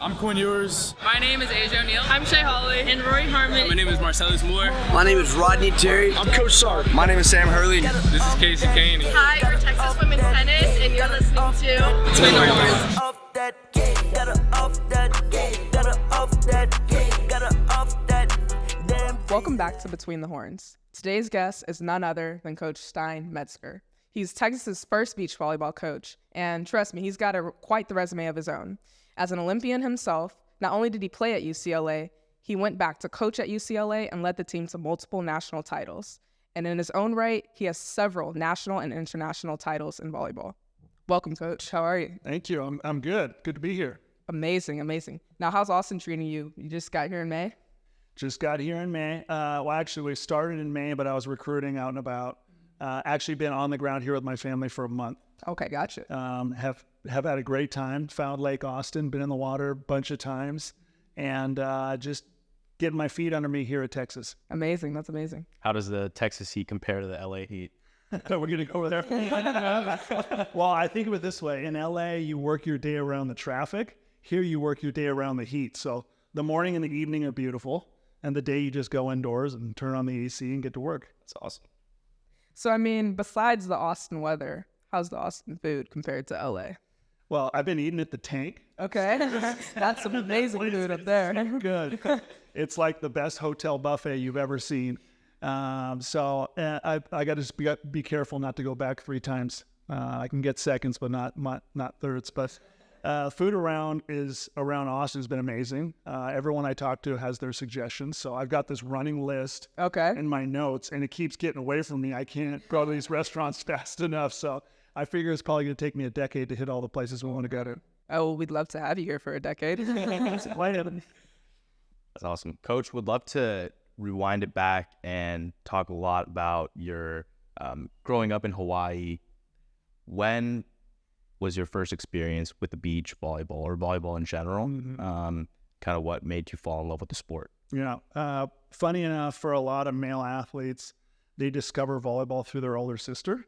I'm Quinn Ewers. My name is Asia O'Neill. I'm Shay Hawley. And Rory Harmon. My name is Marcellus Moore. My name is Rodney Terry. I'm Coach Sark. My name is Sam Hurley. This is Casey Kane. Hi, we're Texas Women's Tennis, and you're listening to Longhorns. Welcome back to Between the Horns. Today's guest is none other than Coach Stein Metzger. He's Texas's first beach volleyball coach, and trust me, he's got quite the resume of his own. As an Olympian himself, not only did he play at UCLA, he went back to coach at UCLA and led the team to multiple national titles. And in his own right, he has several national and international titles in volleyball. Welcome, Coach. How are you? Thank you. I'm good. Good to be here. Amazing. Now, how's Austin treating you? You just got here in May? Just got here in May. Well, actually, we started in May, but I was recruiting out and about. Actually been on the ground here with my family for a month. Okay, gotcha. Have had a great time. Found Lake Austin, been in the water a bunch of times, and just getting my feet under me here at Texas. Amazing. That's amazing. How does the Texas heat compare to the LA heat? We're going to go over there. Well, I think of it this way. In LA, you work your day around the traffic. Here, you work your day around the heat. So the morning and the evening are beautiful, and the day you just go indoors and turn on the AC and get to work. That's awesome. So, I mean, besides the Austin weather, how's the Austin food compared to LA? Well, I've been eating at the Tank. Okay. That's some amazing food up there. Good. It's like the best hotel buffet you've ever seen. So I got to be careful not to go back 3 times. I can get seconds, but not thirds. But food around Austin has been amazing. Everyone I talk to has their suggestions. So I've got this running list in my notes, and it keeps getting away from me. I can't go to these restaurants fast enough. So I figure it's probably going to take me a decade to hit all the places we want to go to. Oh, well, we'd love to have you here for a decade. That's awesome. Coach, would love to rewind it back and talk a lot about your growing up in Hawaii. When was your first experience with the beach volleyball or volleyball in general? Mm-hmm. Kind of what made you fall in love with the sport? Yeah. Funny enough, for a lot of male athletes, they discover volleyball through their older sister.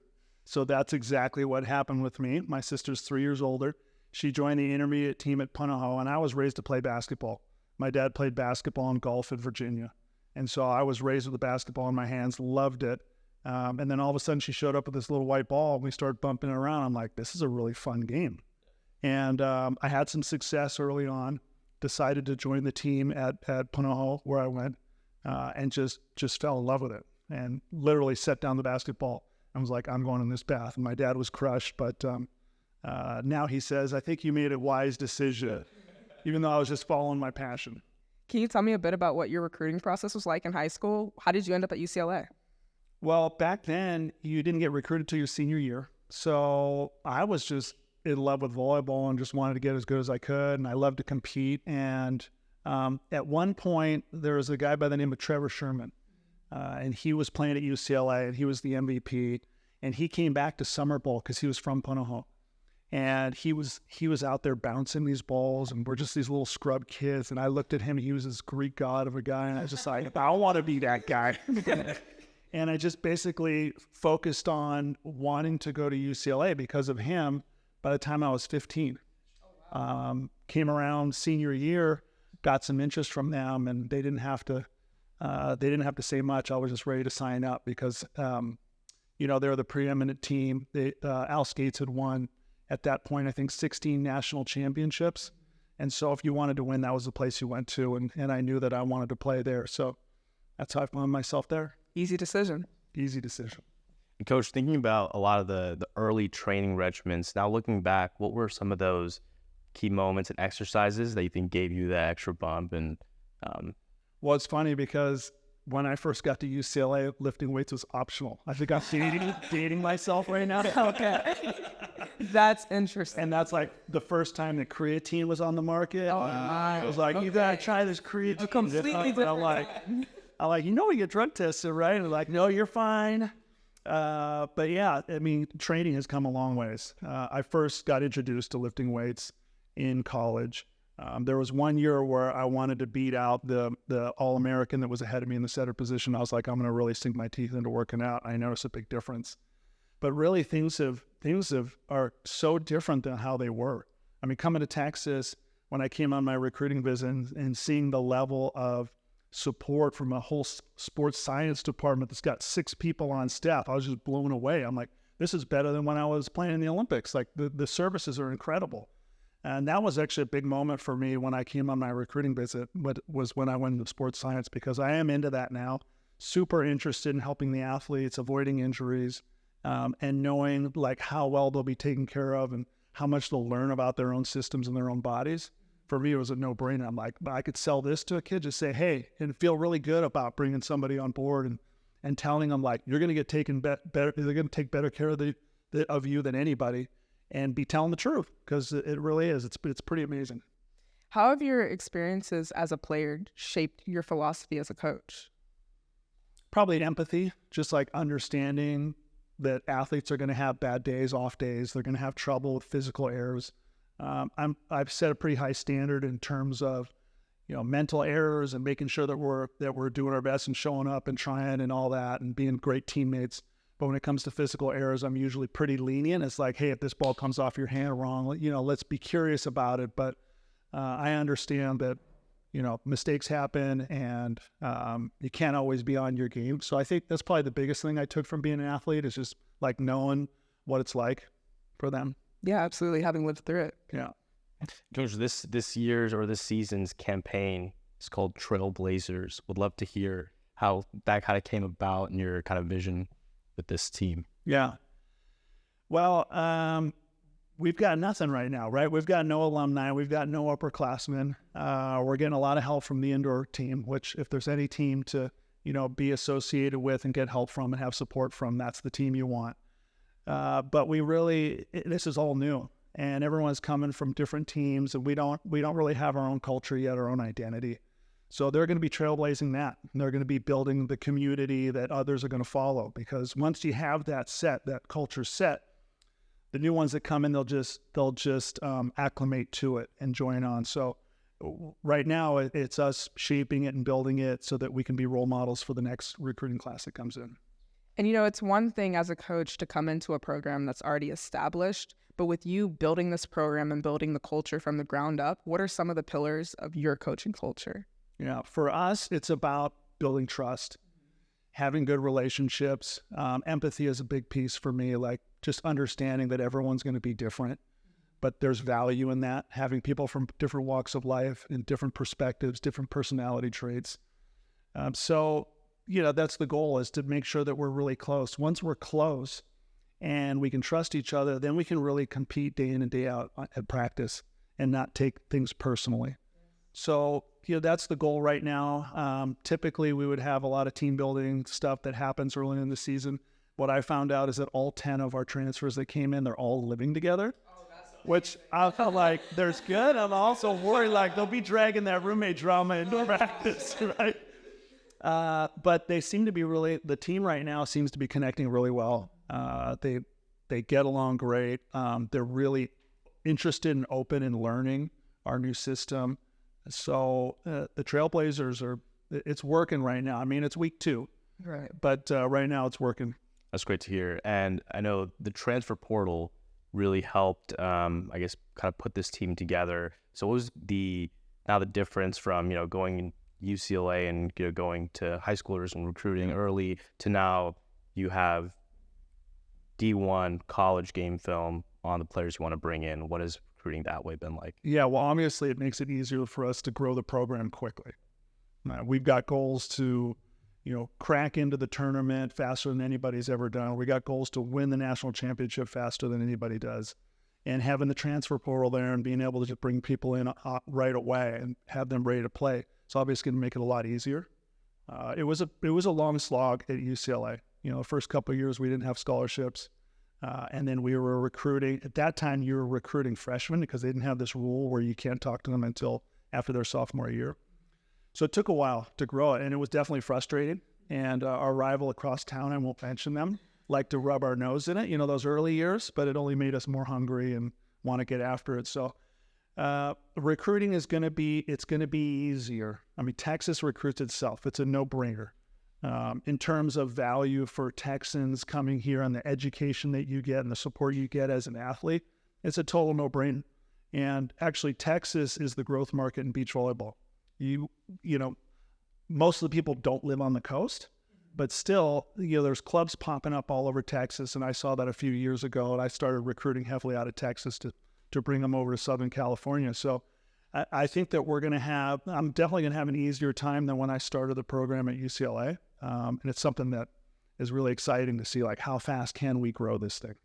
So that's exactly what happened with me. My sister's 3 years older. She joined the intermediate team at Punahou, and I was raised to play basketball. My dad played basketball and golf in Virginia. And so I was raised with the basketball in my hands, loved it. And then all of a sudden she showed up with this little white ball, and we started bumping it around. I'm like, this is a really fun game. And I had some success early on, decided to join the team at Punahou, where I went, and just fell in love with it and literally set down the basketball. I was like, I'm going in this path. And my dad was crushed, but now he says, I think you made a wise decision, even though I was just following my passion. Can you tell me a bit about what your recruiting process was like in high school? How did you end up at UCLA? Well, back then, you didn't get recruited till your senior year. So I was just in love with volleyball and just wanted to get as good as I could. And I loved to compete. And at one point, there was a guy by the name of Trevor Sherman. And he was playing at UCLA, and he was the MVP. And he came back to Summer Bowl because he was from Punahou. And he was out there bouncing these balls, and we're just these little scrub kids. And I looked at him, he was this Greek god of a guy, and I was just like, I want to be that guy. And I just basically focused on wanting to go to UCLA because of him by the time I was 15. Came around senior year, got some interest from them, and they didn't have to say much. I was just ready to sign up because, they're the preeminent team. Al Skates had won, at that point, I think 16 national championships. And so if you wanted to win, that was the place you went to. And I knew that I wanted to play there. So that's how I found myself there. Easy decision. And Coach, thinking about a lot of the early training regimens, now looking back, what were some of those key moments and exercises that you think gave you that extra bump? And Well, it's funny because when I first got to UCLA, lifting weights was optional. I think I'm dating myself right now. Okay. That's interesting. And that's like the first time that creatine was on the market. Oh, my. I was like, you gotta try this creatine. Completely different. I'm like, we get drug tested, right? And they're like, no, you're fine. But yeah, I mean, training has come a long ways. I first got introduced to lifting weights in college. There was 1 year where I wanted to beat out the All-American that was ahead of me in the setter position. I was like, I'm going to really sink my teeth into working out. I noticed a big difference. But really, things are so different than how they were. I mean, coming to Texas, when I came on my recruiting visit and seeing the level of support from a whole sports science department that's got 6 people on staff. I was just blown away. I'm like, this is better than when I was playing in the Olympics. Like the services are incredible. And that was actually a big moment for me when I came on my recruiting visit, was when I went into sports science, because I am into that now. Super interested in helping the athletes, avoiding injuries, and knowing like how well they'll be taken care of and how much they'll learn about their own systems and their own bodies. For me, it was a no-brainer. I'm like, I could sell this to a kid, just say, hey, and feel really good about bringing somebody on board and telling them like, you're going to get taken better. They're going to take better care of you than anybody, and be telling the truth, because it really is. It's pretty amazing. How have your experiences as a player shaped your philosophy as a coach? Probably empathy, just like understanding that athletes are going to have bad days, off days. They're going to have trouble with physical errors. I've set a pretty high standard in terms of, mental errors and making sure that we're doing our best and showing up and trying and all that and being great teammates. But when it comes to physical errors, I'm usually pretty lenient. It's like, hey, if this ball comes off your hand wrong, let's be curious about it. But I understand that, mistakes happen, and you can't always be on your game. So I think that's probably the biggest thing I took from being an athlete, is just like knowing what it's like for them. Yeah, absolutely. Having lived through it. Yeah. Coach, this year's or this season's campaign is called Trailblazers. Would love to hear how that kind of came about and your kind of vision with this team. Yeah. Well, we've got nothing right now, right? We've got no alumni. We've got no upperclassmen. We're getting a lot of help from the indoor team, which if there's any team to, be associated with and get help from and have support from, that's the team you want. But this is all new, and everyone's coming from different teams, and we don't really have our own culture yet, our own identity. So they're going to be trailblazing that. And they're going to be building the community that others are going to follow, because once you have that culture set, the new ones that come in, they'll just acclimate to it and join on. So right now it's us shaping it and building it so that we can be role models for the next recruiting class that comes in. And, it's one thing as a coach to come into a program that's already established, but with you building this program and building the culture from the ground up, what are some of the pillars of your coaching culture? Yeah, for us, it's about building trust, having good relationships. Empathy is a big piece for me, like just understanding that everyone's going to be different, but there's value in that, having people from different walks of life and different perspectives, different personality traits. That's the goal, is to make sure that we're really close. Once we're close and we can trust each other, then we can really compete day in and day out at practice and not take things personally. So, that's the goal right now. Typically, we would have a lot of team building stuff that happens early in the season. What I found out is that all 10 of our transfers that came in, they're all living together, which I felt like there's good. I'm also worried like they'll be dragging that roommate drama into practice, right? But they seem to be the team right now seems to be connecting really well. They get along great. They're really interested and open in learning our new system. So the Trailblazers it's working right now. I mean, it's week 2, right? But right now it's working. That's great to hear. And I know the transfer portal really helped, kind of put this team together. So what was the difference from, going UCLA and going to high schoolers and recruiting early to now you have D1 college game film on the players you want to bring in? What has recruiting that way been like? Yeah, well, obviously it makes it easier for us to grow the program quickly. We've got goals to, crack into the tournament faster than anybody's ever done. We got goals to win the national championship faster than anybody does. And having the transfer portal there and being able to just bring people in right away and have them ready to play, it's obviously going to make it a lot easier. It was a long slog at UCLA. The first couple of years we didn't have scholarships. And then we were recruiting. At that time, you were recruiting freshmen because they didn't have this rule where you can't talk to them until after their sophomore year. So it took a while to grow it, and it was definitely frustrating. And our rival across town, I won't mention them, liked to rub our nose in it, those early years, but it only made us more hungry and want to get after it. So recruiting is going to be easier. I mean, Texas recruits itself. It's a no-brainer. In terms of value for Texans coming here and the education that you get and the support you get as an athlete, it's a total no-brainer. And actually, Texas is the growth market in beach volleyball. You know, most of the people don't live on the coast, but still, there's clubs popping up all over Texas. And I saw that a few years ago, and I started recruiting heavily out of Texas to bring them over to Southern California. So I think that I'm definitely going to have an easier time than when I started the program at UCLA. And it's something that is really exciting to see, like, how fast can we grow this thing?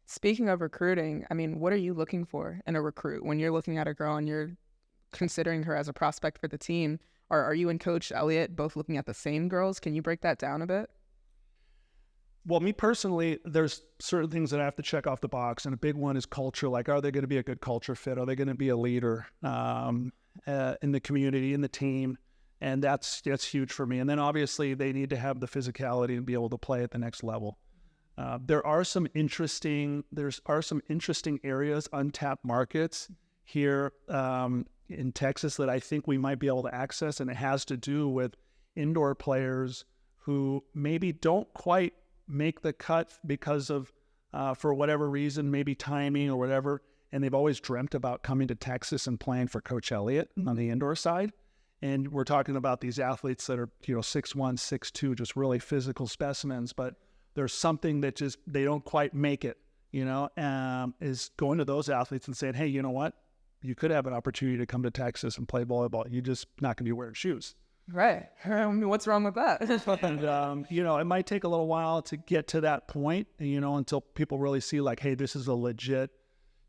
Speaking of recruiting, I mean, what are you looking for in a recruit when you're looking at a girl and you're considering her as a prospect for the team? Or are you and Coach Elliott both looking at the same girls? Can you break that down a bit? Well, me personally, there's certain things that I have to check off the box, and a big one is culture. Like, are they going to be a good culture fit? Are they going to be a leader in the community, in the team? And that's huge for me. And then obviously they need to have the physicality and be able to play at the next level. There are some interesting areas, untapped markets here in Texas that I think we might be able to access, and it has to do with indoor players who maybe don't quite make the cut because of, for whatever reason, maybe timing or whatever, and they've always dreamt about coming to Texas and playing for Coach Elliott on the indoor side. And we're talking about these athletes that are, 6'1", 6'2", just really physical specimens, but there's something that just, they don't quite make it, is going to those athletes and saying, hey, you know what? You could have an opportunity to come to Texas and play volleyball. You're just not going to be wearing shoes. Right. I mean, what's wrong with that? And, it might take a little while to get to that point, until people really see, like, hey, this is a legit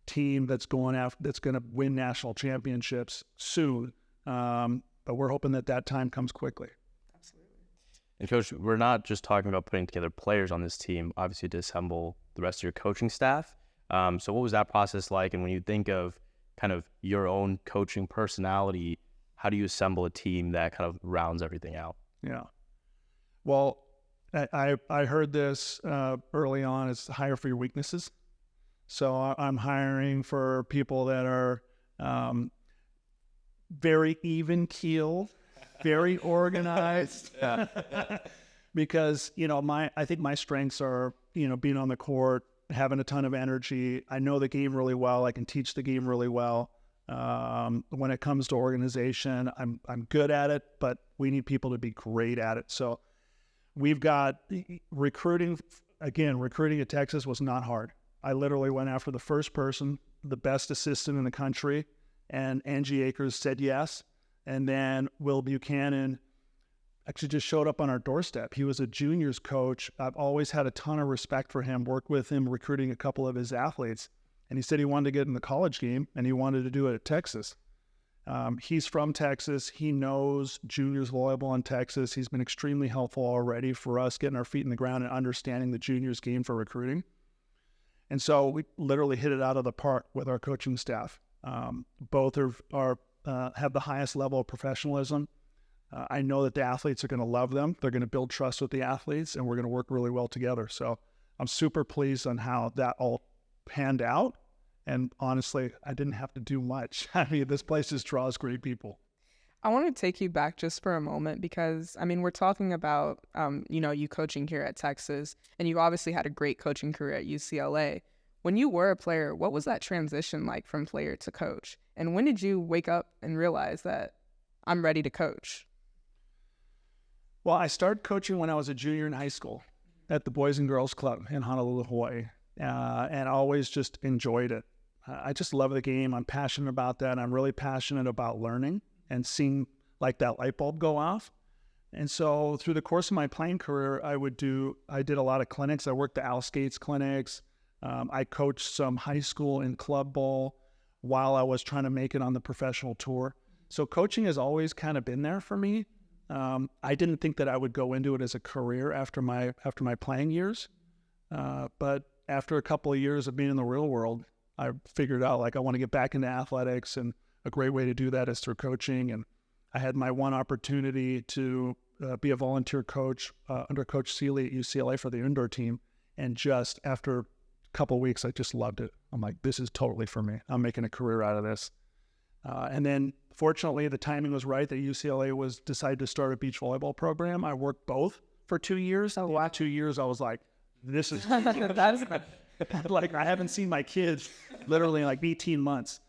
team that's going to win national championships soon. But we're hoping that time comes quickly. Absolutely. And Coach, we're not just talking about putting together players on this team, obviously to assemble the rest of your coaching staff. So what was that process like? And when you think of kind of your own coaching personality, how do you assemble a team that kind of rounds everything out? Yeah. Well, I heard this early on, is hire for your weaknesses. So I'm hiring for people that are very even keeled, very organized. Because, I think my strengths are, being on the court, having a ton of energy. I know the game really well. I can teach the game really well. When it comes to organization, I'm good at it, but we need people to be great at it. So we've got recruiting at Texas was not hard. I literally went after the first person, the best assistant in the country, and Angie Akers said yes. And then Will Buchanan actually just showed up on our doorstep. He was a juniors coach. I've always had a ton of respect for him, worked with him recruiting a couple of his athletes. And he said he wanted to get in the college game, and he wanted to do it at Texas. He's from Texas. He knows juniors volleyball in Texas. He's been extremely helpful already for us getting our feet in the ground and understanding the juniors game for recruiting. And so we literally hit it out of the park with our coaching staff. Both have the highest level of professionalism. I know that the athletes are going to love them. They're going to build trust with the athletes, and we're going to work really well together. So I'm super pleased on how that all panned out. And honestly, I didn't have to do much. I mean, this place just draws great people. I want to take you back just for a moment because, we're talking about, you coaching here at Texas, and you obviously had a great coaching career at UCLA. When you were a player, what was that transition like from player to coach? And when did you wake up and realize that I'm ready to coach? Well, I started coaching when I was a junior in high school at the Boys and Girls Club in Honolulu, Hawaii, and always just enjoyed it. I just love the game. I'm passionate about that. I'm really passionate about learning and seeing like that light bulb go off. And so through the course of my playing career, I did a lot of clinics. I worked the Al Skates clinics. I coached some high school and club ball while I was trying to make it on the professional tour. So coaching has always kind of been there for me. I didn't think that I would go into it as a career after my playing years. But after a couple of years of being in the real world, I figured out like I want to get back into athletics, and a great way to do that is through coaching. And I had my one opportunity to be a volunteer coach under Coach Seeley at UCLA for the indoor team. And just after a couple of weeks, I just loved it. I'm like, this is totally for me. I'm making a career out of this. And then fortunately, the timing was right that UCLA decided to start a beach volleyball program. I worked both for 2 years. Oh, wow. 2 years, I was like, this is That's like, I haven't seen my kids literally in like 18 months.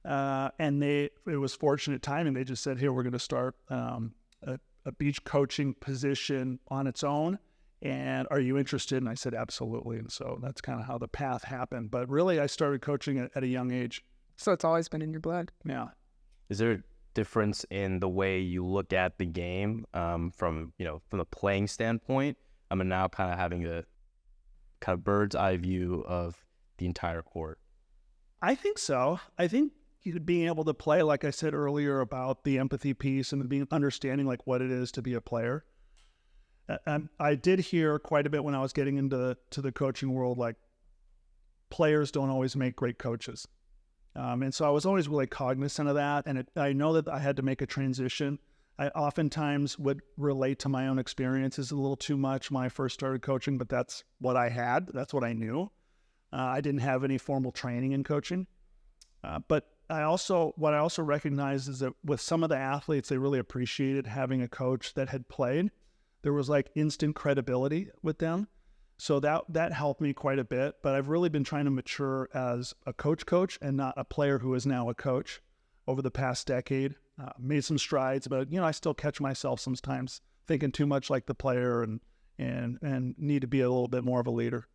And it was fortunate timing. They just said, here, we're going to start a beach coaching position on its own. And are you interested? And I said, absolutely. And so that's kind of how the path happened. But really, I started coaching at a young age. So it's always been in your blood. Yeah. Is there a difference in the way you look at the game from the playing standpoint? I'm now kind of having a kind of bird's eye view of the entire court. I think so. I think being able to play, like I said earlier about the empathy piece and understanding like what it is to be a player. I did hear quite a bit when I was getting into the coaching world, like players don't always make great coaches. And so I was always really cognizant of that. And I know that I had to make a transition. I oftentimes would relate to my own experiences a little too much when I first started coaching, but that's what I had. That's what I knew. I didn't have any formal training in coaching. But what I also recognized is that with some of the athletes, they really appreciated having a coach that had played. There was like instant credibility with them. So that helped me quite a bit. But I've really been trying to mature as a coach and not a player who is now a coach over the past decade. Made some strides, but I still catch myself sometimes thinking too much like the player and need to be a little bit more of a leader.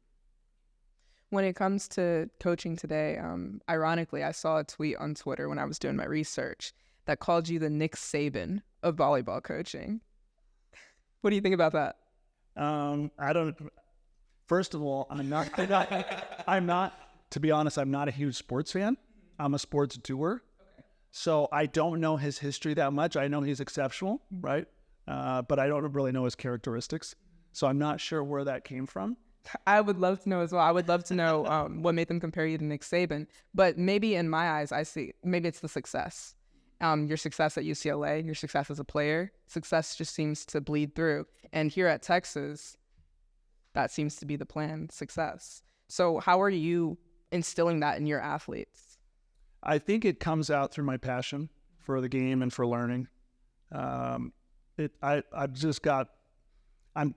When it comes to coaching today, ironically, I saw a tweet on Twitter when I was doing my research that called you the Nick Saban of volleyball coaching. What do you think about that? I don't. First of all, I'm not. To be honest, I'm not a huge sports fan. I'm a sports doer. Okay. So I don't know his history that much. I know he's exceptional, right? But I don't really know his characteristics. So I'm not sure where that came from. I would love to know as well. I would love to know what made them compare you to Nick Saban. But maybe in my eyes, I see maybe it's the success. Your success at UCLA, your success as a player, success just seems to bleed through. And here at Texas, that seems to be the plan, success. So how are you instilling that in your athletes? I think it comes out through my passion for the game and for learning. I'm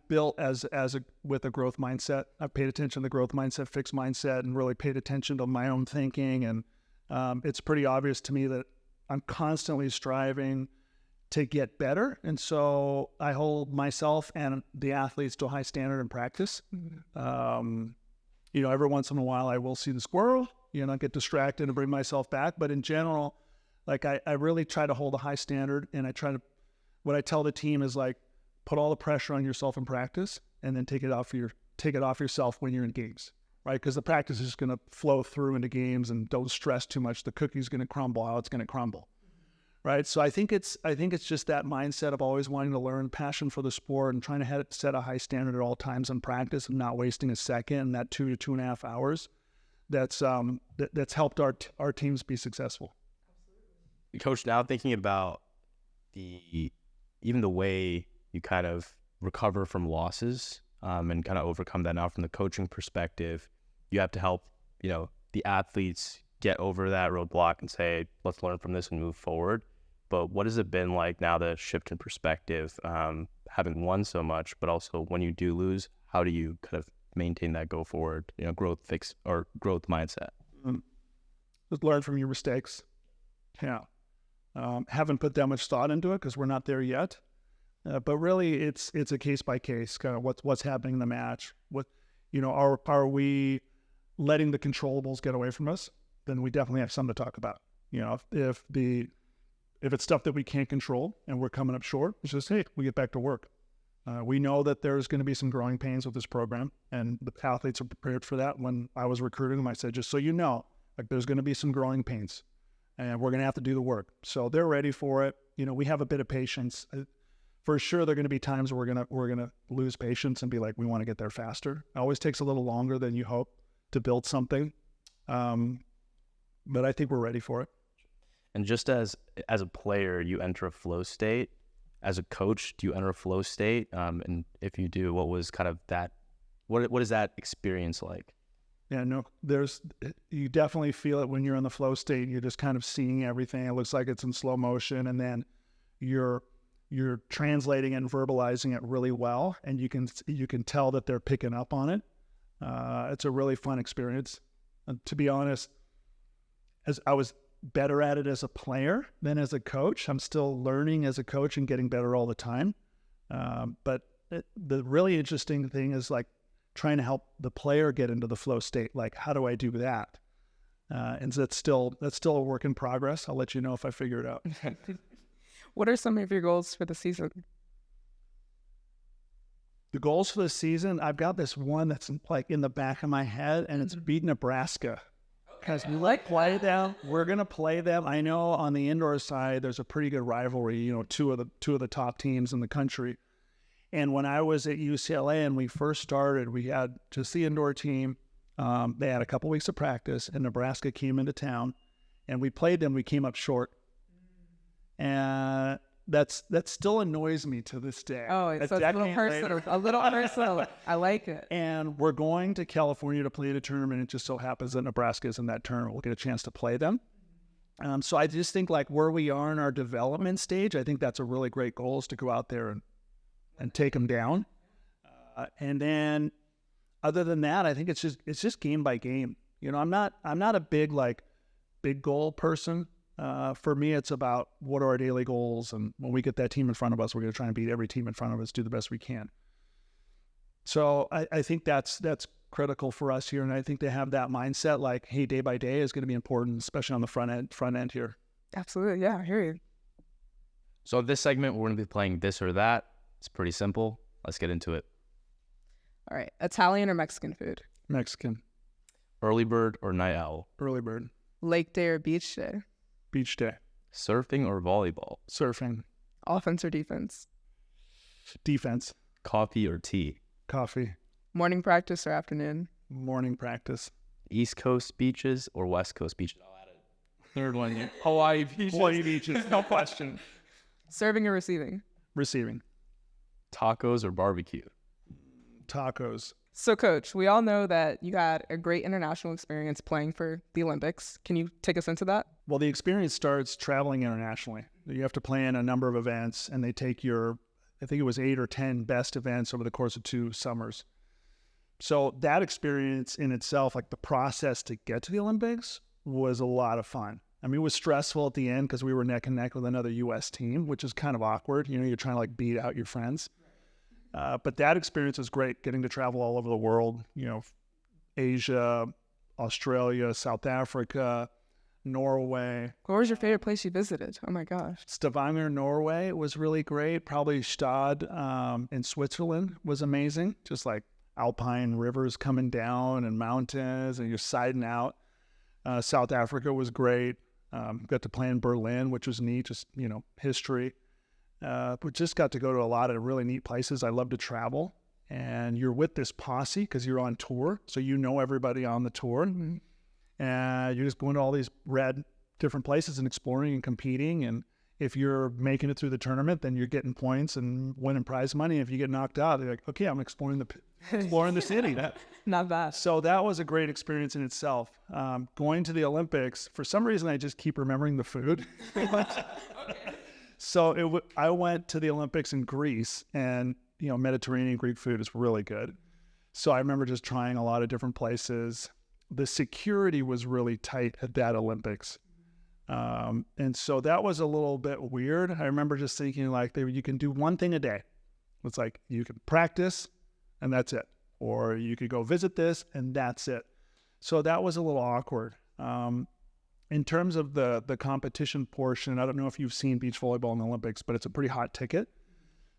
built with a growth mindset. I've paid attention to the growth mindset, fixed mindset, and really paid attention to my own thinking. And it's pretty obvious to me that I'm constantly striving to get better. And so I hold myself and the athletes to a high standard in practice. Mm-hmm. Every once in a while I will see the squirrel, get distracted and bring myself back. But in general, like I really try to hold a high standard, and what I tell the team is like, put all the pressure on yourself in practice and then take it off yourself when you're in games, right? Because the practice is going to flow through into games, and don't stress too much. The cookie's going to crumble how it's going to crumble, right? So I think it's just that mindset of always wanting to learn, passion for the sport, and trying to set a high standard at all times in practice and not wasting a second in that 2 to 2.5 hours. That's helped our teams be successful. Coach, now thinking about even the way you kind of recover from losses and kind of overcome that now from the coaching perspective, you have to help, the athletes get over that roadblock and say, let's learn from this and move forward. But what has it been like now, the shift in perspective, having won so much, but also when you do lose, how do you kind of maintain that go forward, growth mindset? Just learn from your mistakes. Yeah. Haven't put that much thought into it because we're not there yet. But really, it's a case by case, kind of what's happening in the match. Are we letting the controllables get away from us? Then we definitely have something to talk about. If it's stuff that we can't control and we're coming up short, it's just, hey, we get back to work. We know that there's going to be some growing pains with this program, and the athletes are prepared for that. When I was recruiting them, I said, just so you know, like there's going to be some growing pains, and we're going to have to do the work. So they're ready for it. We have a bit of patience. For sure, there are going to be times where we're gonna lose patience and be like, we want to get there faster. It always takes a little longer than you hope to build something, but I think we're ready for it. And just as a player, you enter a flow state. As a coach, do you enter a flow state? And if you do, what was kind of that? What is that experience like? Yeah, no, you definitely feel it when you're in the flow state. You're just kind of seeing everything. It looks like it's in slow motion, and then you're translating and verbalizing it really well, and you can tell that they're picking up on it. It's a really fun experience. And to be honest, as I was better at it as a player than as a coach. I'm still learning as a coach and getting better all the time. But the really interesting thing is like trying to help the player get into the flow state. Like, how do I do that? And so that's still a work in progress. I'll let you know if I figure it out. What are some of your goals for the season? The goals for the season, I've got this one that's like in the back of my head, and it's beat Nebraska. Because we play them. We're gonna play them. I know on the indoor side, there's a pretty good rivalry. You know, two of the top teams in the country. And when I was at UCLA and we first started, we had just the indoor team. They had a couple weeks of practice, and Nebraska came into town, and we played them. We came up short, and that still annoys me to this day. Oh, it's a little personal. A little personal. I like it. And we're going to California to play the tournament. It just so happens that Nebraska is in that tournament. We'll get a chance to play them. So I just think like where we are in our development stage, I think that's a really great goal, is to go out there and take them down. And then other than that, I think it's just game by game. You know, I'm not a big goal person. For me, it's about what are our daily goals, and when we get that team in front of us, we're going to try and beat every team in front of us, do the best we can. So I think that's critical for us here, and I think to have that mindset, like, hey, day by day is going to be important, especially on the front end here. Absolutely, yeah, I hear you. So this segment, we're going to be playing this or that. It's pretty simple. Let's get into it. All right, Italian or Mexican food? Mexican. Early bird or night owl? Early bird. Lake day or beach day? Beach day. Surfing or volleyball? Surfing. Offense or defense? Defense. Coffee or tea? Coffee. Morning practice or afternoon? Morning practice. East Coast beaches or West Coast beaches? I'll add it. Third one here. Hawaii beaches. Hawaii beaches, no question. Serving or receiving? Receiving. Tacos or barbecue? Tacos. So, Coach, we all know that you had a great international experience playing for the Olympics. Can you take us into that? Well, the experience starts traveling internationally. You have to plan a number of events, and they take I think it was 8 or 10 best events over the course of 2 summers. So that experience in itself, like the process to get to the Olympics, was a lot of fun. I mean, it was stressful at the end because we were neck and neck with another U.S. team, which is kind of awkward. You know, you're trying to like beat out your friends. But that experience was great, getting to travel all over the world, you know, Asia, Australia, South Africa, Norway. What was your favorite place you visited? Oh, my gosh. Stavanger, Norway was really great. Probably Stad in Switzerland was amazing. Just like alpine rivers coming down and mountains, and you're siding out. South Africa was great. Got to play in Berlin, which was neat, just, you know, history. We just got to go to a lot of really neat places. I love to travel, and you're with this posse because you're on tour, so you know everybody on the tour, and you're just going to all these different places and exploring and competing. And if you're making it through the tournament, then you're getting points and winning prize money. If you get knocked out, they're like, okay, I'm exploring the city. Not bad. So that was a great experience in itself. Going to the Olympics, for some reason, I just keep remembering the food. So I went to the Olympics in Greece, and, you know, Mediterranean Greek food is really good. So I remember just trying a lot of different places. The security was really tight at that Olympics. And so that was a little bit weird. I remember just thinking like you can do one thing a day. It's like you can practice and that's it. Or you could go visit this and that's it. So that was a little awkward. In terms of the competition portion, I don't know if you've seen beach volleyball in the Olympics, but it's a pretty hot ticket.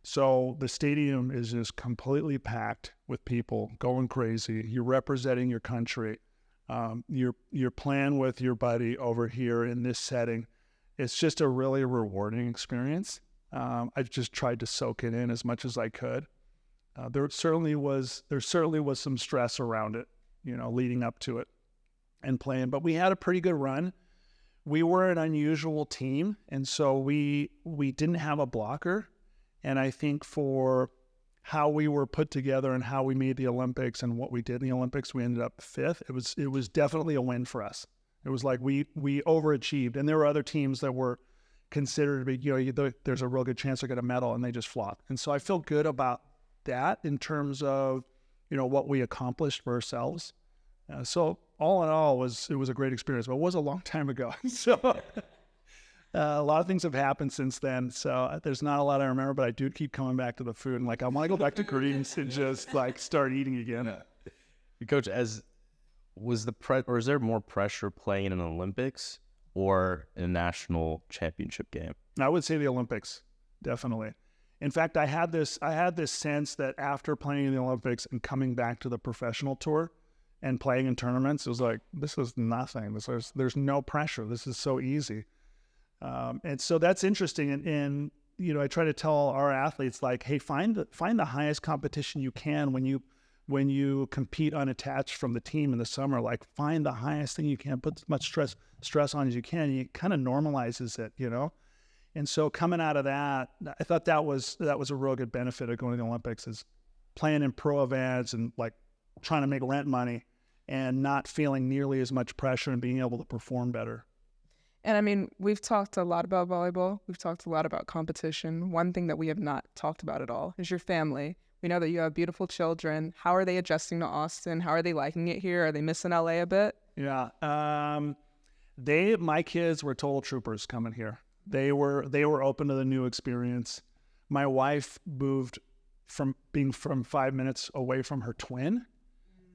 So the stadium is just completely packed with people going crazy. You're representing your country. You're playing with your buddy over here in this setting. It's just a really rewarding experience. I've just tried to soak it in as much as I could. There certainly was some stress around it, you know, leading up to it and playing, but we had a pretty good run. We were an unusual team, and so we didn't have a blocker. And I think for how we were put together and how we made the Olympics and what we did in the Olympics, we ended up 5th. It was definitely a win for us. It was like we overachieved, and there were other teams that were considered to be, you know, there's a real good chance they're going to medal, and they just flopped. And so I feel good about that in terms of, you know, what we accomplished for ourselves. So all in all, it was a great experience, but it was a long time ago. So a lot of things have happened since then. So there's not a lot I remember, but I do keep coming back to the food. And like, I want to go back to Greens and just like start eating again. Coach, is there more pressure playing in an Olympics or in a national championship game? I would say the Olympics, definitely. In fact, I had this sense that after playing in the Olympics and coming back to the professional tour and playing in tournaments, it was like, this is nothing. There's no pressure. This is so easy. And so that's interesting. And you know, I try to tell our athletes, like, hey, find the highest competition you can when you compete unattached from the team in the summer. Like, find the highest thing you can, put as much stress on as you can. It kind of normalizes it, you know. And so coming out of that, I thought that was a real good benefit of going to the Olympics, is playing in pro events and like trying to make rent money and not feeling nearly as much pressure and being able to perform better. And I mean, we've talked a lot about volleyball. We've talked a lot about competition. One thing that we have not talked about at all is your family. We know that you have beautiful children. How are they adjusting to Austin? How are they liking it here? Are they missing LA a bit? Yeah. My kids were total troopers coming here. They were open to the new experience. My wife moved from 5 minutes away from her twin.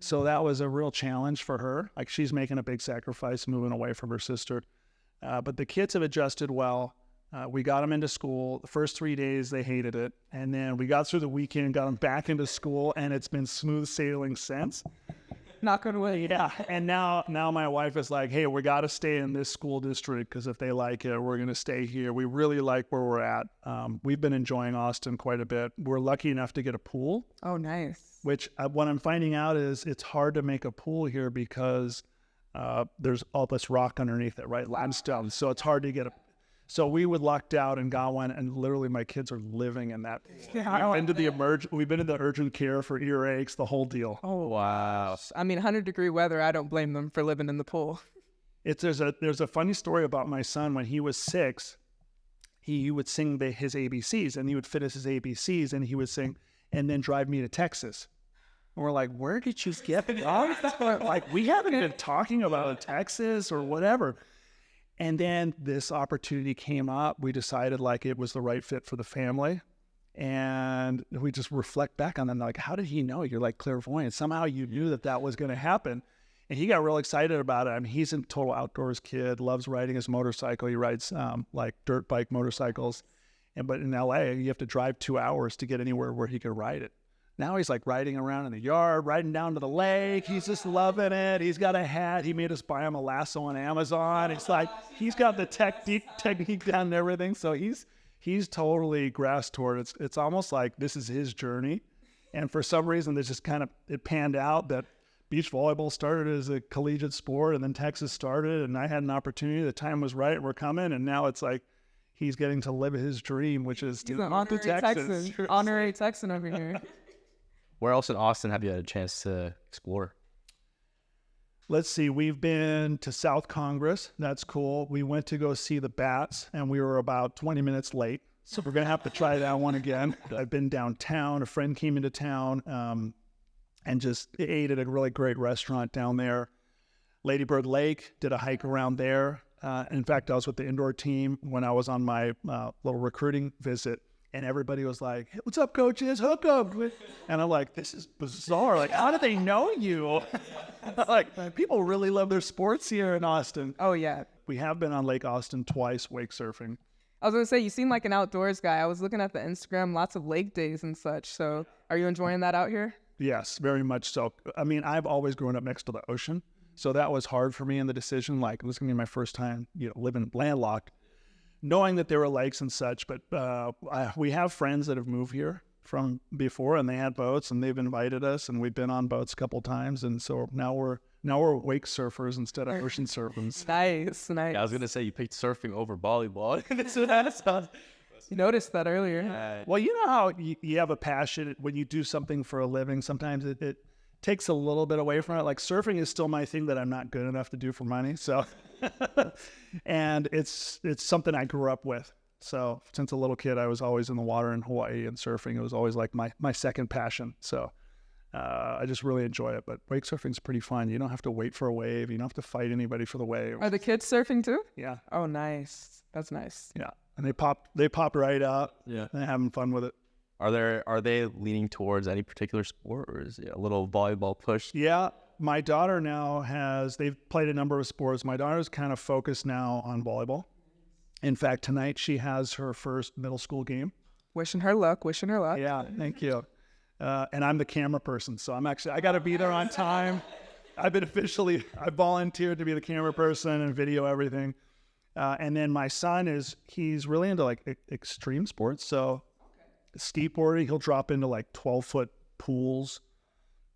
So that was a real challenge for her. Like, she's making a big sacrifice moving away from her sister. But the kids have adjusted well. We got them into school. The first 3 days, they hated it. And then we got through the weekend, got them back into school, and it's been smooth sailing since. Knock on wood. Yeah. And now my wife is like, hey, we got to stay in this school district because if they like it, we're going to stay here. We really like where we're at. We've been enjoying Austin quite a bit. We're lucky enough to get a pool. Oh, nice. Which what I'm finding out is it's hard to make a pool here because there's all this rock underneath it, right? Limestone. So it's hard to get so we would lucked out and got one, and literally my kids are living in that. Yeah, we've been in the urgent care for earaches, the whole deal. Oh, wow. I mean, 100-degree weather, I don't blame them for living in the pool. There's a funny story about my son. When he was 6, he would sing his ABCs, and he would finish his ABCs, and he would sing, and then drive me to Texas. And we're like, where did you get that? Like, we haven't been talking about Texas or whatever. And then this opportunity came up. We decided like it was the right fit for the family. And we just reflect back on them. Like, how did he know? You're like clairvoyant. Somehow you knew that was going to happen. And he got real excited about it. I mean, he's a total outdoors kid, loves riding his motorcycle. He rides like dirt bike motorcycles. But in LA, you have to drive 2 hours to get anywhere where he could ride it. Now he's like riding around in the yard, riding down to the lake. He's just loving it. He's got a hat. He made us buy him a lasso on Amazon. It's like he's got the technique down and everything. So he's totally grasped toward it. It's almost like this is his journey. And for some reason, this just kind of it panned out that beach volleyball started as a collegiate sport, and then Texas started, and I had an opportunity. The time was right. We're coming, and now it's like he's getting to live his dream, which is he's an honorary Texan. Honorary Texan over here. Where else in Austin have you had a chance to explore? Let's see. We've been to South Congress. That's cool. We went to go see the Bats, and we were about 20 minutes late. So we're going to have to try that one again. I've been downtown. A friend came into town and just ate at a really great restaurant down there. Lady Bird Lake, did a hike around there. In fact, I was with the indoor team when I was on my little recruiting visit. And everybody was like, hey, what's up, coaches? Hook up. And I'm like, this is bizarre. Like, how do they know you? Like, people really love their sports here in Austin. Oh, yeah. We have been on Lake Austin twice, wake surfing. I was going to say, you seem like an outdoors guy. I was looking at the Instagram, lots of lake days and such. So are you enjoying that out here? Yes, very much so. I mean, I've always grown up next to the ocean. So that was hard for me in the decision. Like, it was going to be my first time, living landlocked. Knowing that there were lakes and such, but we have friends that have moved here from before, and they had boats, and they've invited us, and we've been on boats a couple times, and so now we're wake surfers instead of ocean surfers. Nice. Yeah, I was gonna say you picked surfing over volleyball. You noticed that earlier. Well, you know how you have a passion when you do something for a living. Sometimes it takes a little bit away from it. Like surfing is still my thing that I'm not good enough to do for money. So, and it's something I grew up with. So since a little kid, I was always in the water in Hawaii and surfing. It was always like my second passion. So I just really enjoy it. But wake surfing's pretty fun. You don't have to wait for a wave. You don't have to fight anybody for the wave. Are the kids surfing too? Yeah. Oh, nice. That's nice. Yeah. And they pop right up. Yeah. They're having fun with it. Are they leaning towards any particular sport, or is it a little volleyball push? Yeah. My daughter now they've played a number of sports. My daughter's kind of focused now on volleyball. In fact, tonight she has her first middle school game. Wishing her luck. Yeah, thank you. And I'm the camera person, so I got to be there on time. I volunteered to be the camera person and video everything. And then my son he's really into like extreme sports. So skateboarding, he'll drop into like 12-foot pools.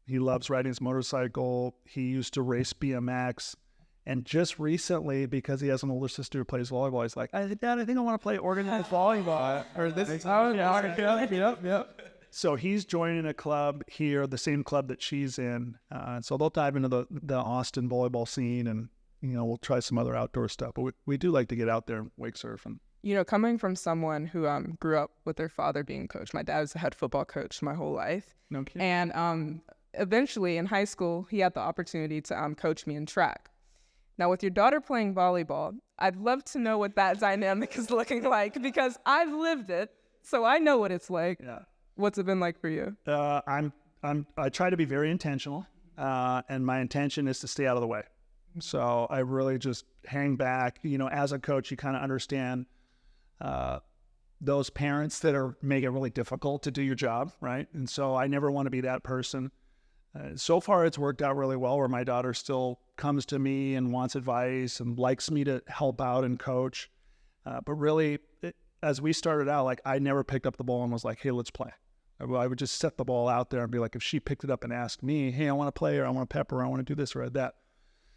He loves riding his motorcycle. He used to race BMX. And just recently, because he has an older sister who plays volleyball, he's like, Dad, I think I want to play organized volleyball. Or this. Oh, yeah. So he's joining a club here, the same club that she's in. So they'll dive into the Austin volleyball scene, and we'll try some other outdoor stuff. But we do like to get out there and wake surf. And coming from someone who grew up with their father being a coach, my dad was the head football coach my whole life. No kidding. And eventually in high school, he had the opportunity to coach me in track. Now, with your daughter playing volleyball, I'd love to know what that dynamic is looking like, because I've lived it, so I know what it's like. Yeah. What's it been like for you? I try to be very intentional, and my intention is to stay out of the way. So I really just hang back. As a coach, you kind of understand those parents that make it really difficult to do your job, right? And so I never want to be that person. So far, it's worked out really well, where my daughter still comes to me and wants advice and likes me to help out and coach. But really, as we started out, like, I never picked up the ball and was like, hey, let's play. I would just set the ball out there and be like, if she picked it up and asked me, hey, I want to play, or I want to pep, or I want to do this or that.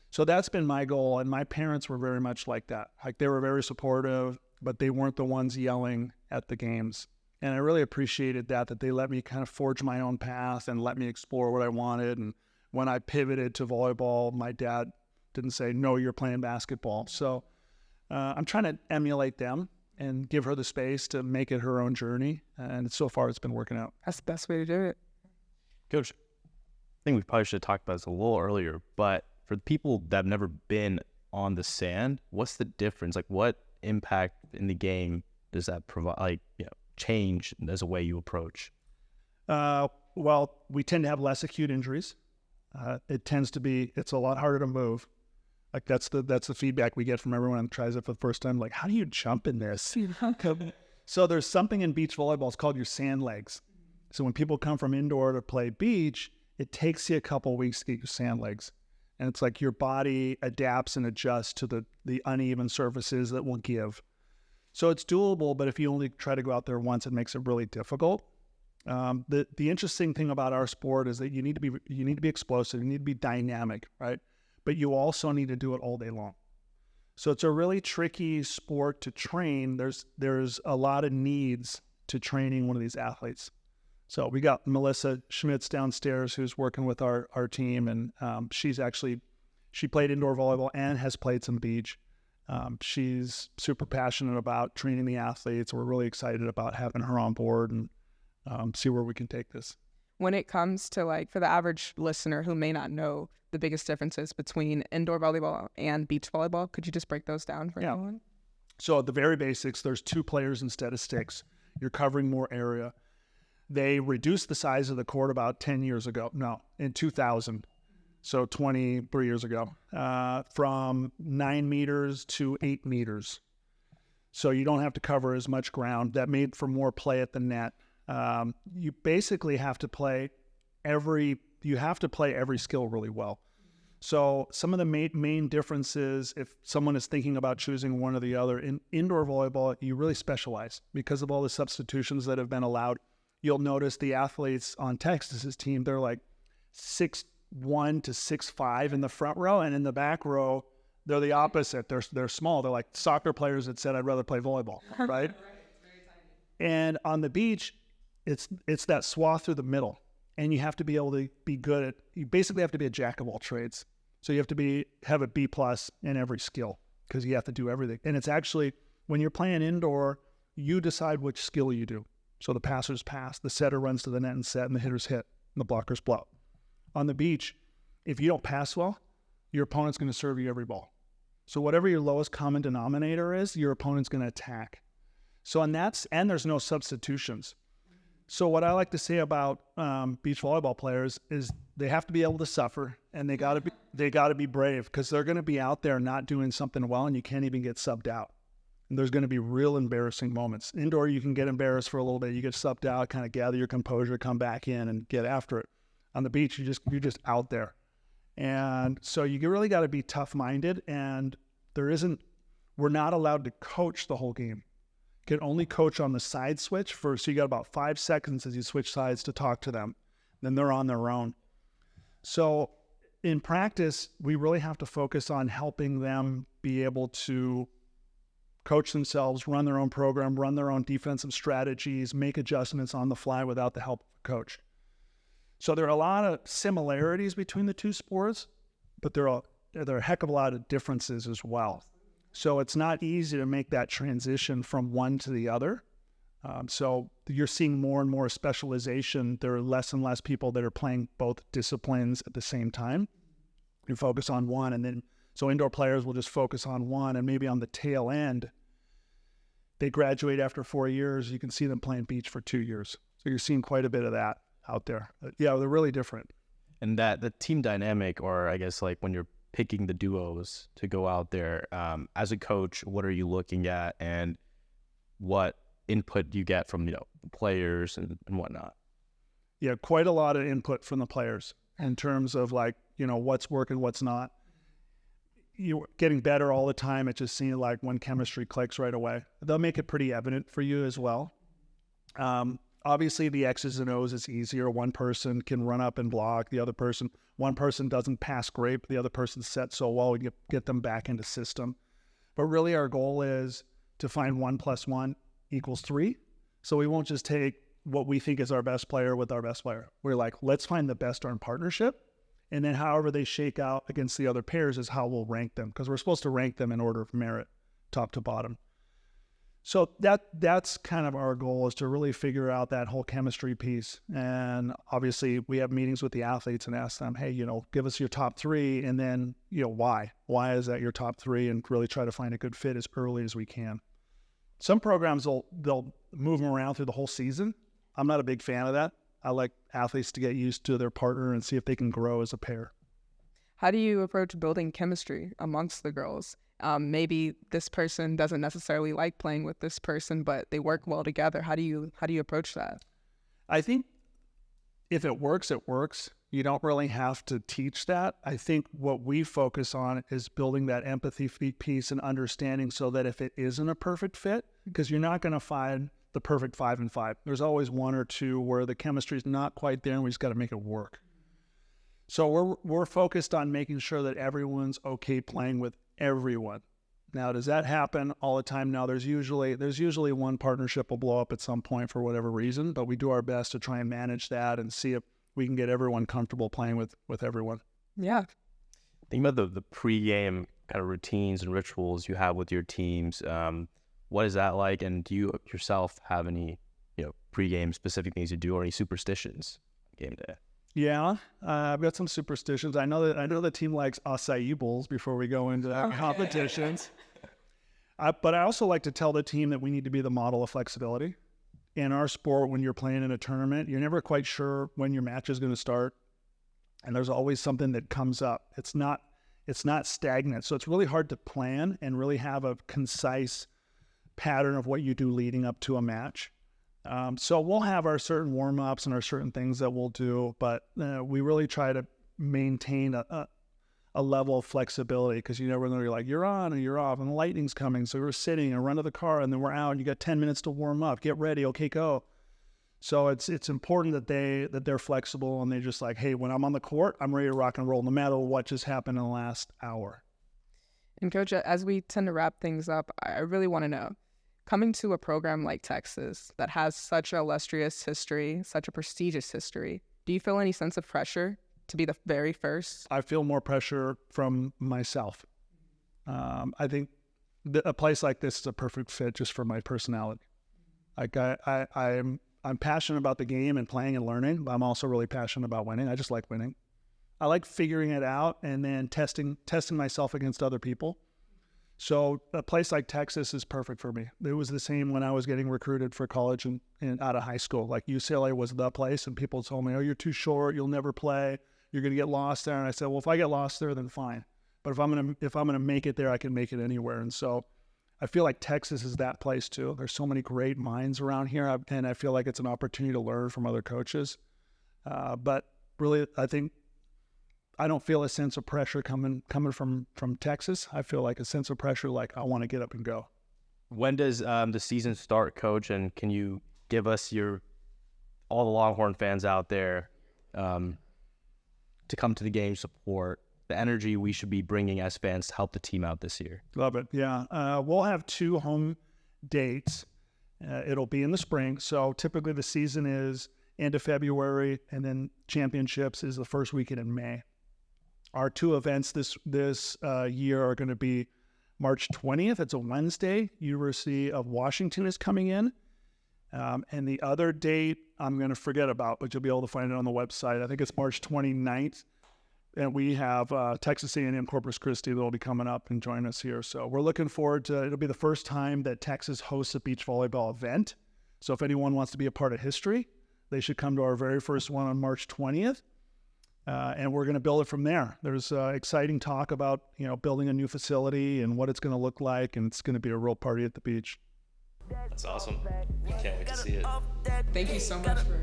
So that's been my goal. And my parents were very much like that. Like, they were very supportive, but they weren't the ones yelling at the games. And I really appreciated that they let me kind of forge my own path and let me explore what I wanted. And when I pivoted to volleyball, my dad didn't say, no, you're playing basketball. So I'm trying to emulate them and give her the space to make it her own journey. And so far, it's been working out. That's the best way to do it. Coach, I think we probably should have talked about this a little earlier, but for the people that have never been on the sand, what's the difference? Like, what impact in the game does that provide, change as a way you approach? Well, we tend to have less acute injuries. It's a lot harder to move. Like, that's the feedback we get from everyone that tries it for the first time. Like, how do you jump in this? So there's something in beach volleyball. It's called your sand legs. So when people come from indoor to play beach, it takes you a couple of weeks to get your sand legs. And it's like your body adapts and adjusts to the uneven surfaces that will give. So it's doable, but if you only try to go out there once, it makes it really difficult. The interesting thing about our sport is that you need to be explosive, you need to be dynamic, right? But you also need to do it all day long. So it's a really tricky sport to train. There's a lot of needs to training one of these athletes. So we got Melissa Schmitz downstairs who's working with our team, and she played indoor volleyball and has played some beach. She's super passionate about training the athletes. We're really excited about having her on board and see where we can take this. When it comes to, for the average listener who may not know the biggest differences between indoor volleyball and beach volleyball, could you just break those down for everyone? So at the very basics, there's 2 players instead of 6. You're covering more area. They reduced the size of the court about 10 years ago. No, in 2000. So 23 years ago, from 9 meters to 8 meters. So you don't have to cover as much ground. That made for more play at the net. You basically have to play every skill really well. So some of the main differences, if someone is thinking about choosing one or the other, in indoor volleyball, you really specialize because of all the substitutions that have been allowed. You'll notice the athletes on Texas's team, they're like 6'1" to 6'5" in the front row, and in the back row, they're the opposite. They're small. They're like soccer players that said, I'd rather play volleyball, right? Right. It's very tiny. And on the beach, it's that swath through the middle, and you have to be able to be good at. You basically have to be a jack of all trades. So you have to have a B+ in every skill because you have to do everything. And it's actually, when you're playing indoor, you decide which skill you do. So the passers pass, the setter runs to the net and set, and the hitters hit, and the blockers blow. On the beach, if you don't pass well, your opponent's going to serve you every ball. So whatever your lowest common denominator is, your opponent's going to attack. So and there's no substitutions. So what I like to say about beach volleyball players is they have to be able to suffer, and they got to be brave, because they're going to be out there not doing something well, and you can't even get subbed out. And there's going to be real embarrassing moments. Indoor, you can get embarrassed for a little bit. You get subbed out, kind of gather your composure, come back in, and get after it. On the beach, you're just out there, and so you really got to be tough-minded. And we're not allowed to coach the whole game. You can only coach on the side switch so you got about 5 seconds as you switch sides to talk to them. Then they're on their own. So in practice, we really have to focus on helping them be able to coach themselves, run their own program, run their own defensive strategies, make adjustments on the fly without the help of a coach. So there are a lot of similarities between the two sports, but there are a heck of a lot of differences as well. So it's not easy to make that transition from one to the other. So you're seeing more and more specialization. There are less and less people that are playing both disciplines at the same time. You focus on one, and then so indoor players will just focus on one, and maybe on the tail end, they graduate after 4 years. You can see them playing beach for 2 years. So you're seeing quite a bit of that out there. Yeah, they're really different. And that the team dynamic, or I guess like when you're picking the duos to go out there, as a coach, what are you looking at, and what input do you get from the players and whatnot? Yeah, quite a lot of input from the players in terms of what's working, what's not. You're getting better all the time at just seeing when chemistry clicks right away. They'll make it pretty evident for you as well. Obviously, the X's and O's is easier. One person can run up and block. One person doesn't pass great, but the other person sets so well, we get them back into system. But really our goal is to find 1 + 1 = 3. So we won't just take what we think is our best player with our best player. We're like, let's find the best darn partnership. And then however they shake out against the other pairs is how we'll rank them, because we're supposed to rank them in order of merit, top to bottom. So that's kind of our goal, is to really figure out that whole chemistry piece. And obviously we have meetings with the athletes and ask them, hey, give us your top 3, and then, why? Why is that your top 3? And really try to find a good fit as early as we can. Some programs, they'll move them around through the whole season. I'm not a big fan of that. I like athletes to get used to their partner and see if they can grow as a pair. How do you approach building chemistry amongst the girls? Maybe this person doesn't necessarily like playing with this person, but they work well together. How do you approach that? I think if it works, it works. You don't really have to teach that. I think what we focus on is building that empathy piece and understanding, so that if it isn't a perfect fit, because you're not going to find the perfect 5 and 5. There's always 1 or 2 where the chemistry is not quite there, and we just got to make it work. So we're focused on making sure that everyone's okay playing with everyone. Now, does that happen all the time? No, there's usually one partnership will blow up at some point for whatever reason, but we do our best to try and manage that and see if we can get everyone comfortable playing with everyone. Yeah. Think about the pre-game kind of routines and rituals you have with your teams. What is that like? And do you yourself have any, pre-game specific things you do, or any superstitions game day? Yeah, I've got some superstitions. I know the team likes acai bowls before we go into competitions. But I also like to tell the team that we need to be the model of flexibility. In our sport, when you're playing in a tournament, you're never quite sure when your match is going to start, and there's always something that comes up. It's not stagnant, so it's really hard to plan and really have a concise pattern of what you do leading up to a match. So we'll have our certain warm-ups and our certain things that we'll do, but we really try to maintain a level of flexibility, because you never know, you're like, you're on or you're off, and the lightning's coming, so we're sitting and run to the car, and then we're out, and you got 10 minutes to warm up, get ready, okay, go. So it's important that they're flexible, and they're just like, hey, when I'm on the court, I'm ready to rock and roll no matter what just happened in the last hour. And Coach, as we tend to wrap things up, I really want to know, coming to a program like Texas that has such an illustrious history, such a prestigious history, do you feel any sense of pressure to be the very first? I feel more pressure from myself. I think a place like this is a perfect fit just for my personality. Like I'm passionate about the game and playing and learning, but I'm also really passionate about winning. I just like winning. I like figuring it out and then testing myself against other people. So a place like Texas is perfect for me. It was the same when I was getting recruited for college and out of high school. Like UCLA was the place, and people told me, "Oh, you're too short. You'll never play. You're going to get lost there." And I said, "Well, if I get lost there, then fine. But if I'm gonna make it there, I can make it anywhere." And so I feel like Texas is that place too. There's so many great minds around here, and I feel like it's an opportunity to learn from other coaches. But really, I don't feel a sense of pressure coming from Texas. I feel like a sense of pressure, like I want to get up and go. When does the season start, Coach? And can you give us all the Longhorn fans out there to come to the game, support the energy we should be bringing as fans to help the team out this year? Love it. Yeah. We'll have 2 home dates. It'll be in the spring. So typically the season is end of February, and then championships is the first weekend in May. Our 2 events this year are going to be March 20th. It's a Wednesday. University of Washington is coming in. And the other date I'm going to forget about, but you'll be able to find it on the website. I think it's March 29th. And we have Texas A&M Corpus Christi that will be coming up and join us here. So we're looking forward to, it'll be the first time that Texas hosts a beach volleyball event. So if anyone wants to be a part of history, they should come to our very first one on March 20th. And we're going to build it from there. There's exciting talk about, building a new facility and what it's going to look like. And it's going to be a real party at the beach. That's awesome. Can't wait to see it. Thank you so much for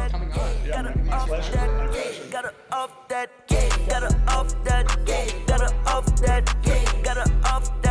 coming on. Yeah, my pleasure. Gotta off that, gotta off that, gotta off that, gotta off